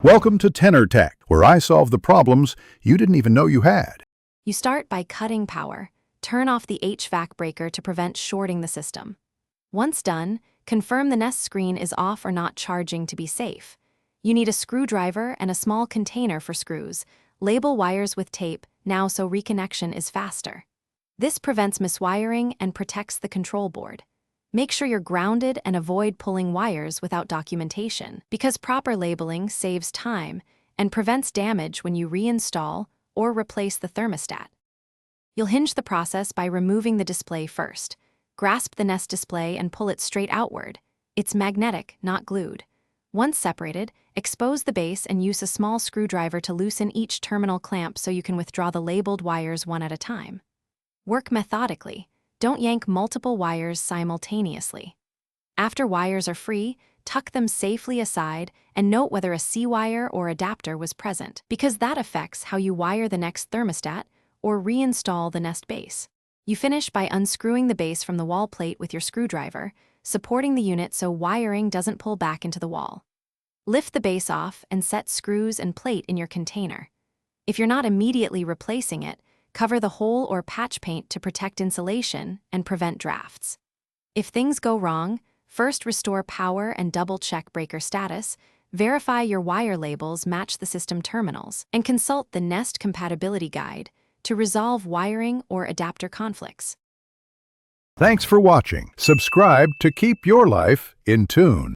Welcome to Tenor Tech, where I solve the problems you didn't even know you had. You start by cutting power. Turn off the HVAC breaker to prevent shorting the system. Once done, confirm the Nest screen is off or not charging to be safe. You need a screwdriver and a small container for screws. Label wires with tape now so reconnection is faster. This prevents miswiring and protects the control board. Make sure you're grounded and avoid pulling wires without documentation, because proper labeling saves time and prevents damage when you reinstall or replace the thermostat. You'll hinge the process by removing the display first. Grasp the Nest display and pull it straight outward. It's magnetic, not glued. Once separated, expose the base and use a small screwdriver to loosen each terminal clamp so you can withdraw the labeled wires one at a time. Work methodically. Don't yank multiple wires simultaneously. After wires are free, tuck them safely aside and note whether a C-wire or adapter was present, because that affects how you wire the next thermostat or reinstall the Nest base. You finish by unscrewing the base from the wall plate with your screwdriver, supporting the unit so wiring doesn't pull back into the wall. Lift the base off and set screws and plate in your container. If you're not immediately replacing it, cover the hole or patch paint to protect insulation and prevent drafts. If things go wrong, first restore power and double-check breaker status, verify your wire labels match the system terminals, and consult the Nest Compatibility Guide to resolve wiring or adapter conflicts. Thanks for watching. Subscribe to keep your life in tune.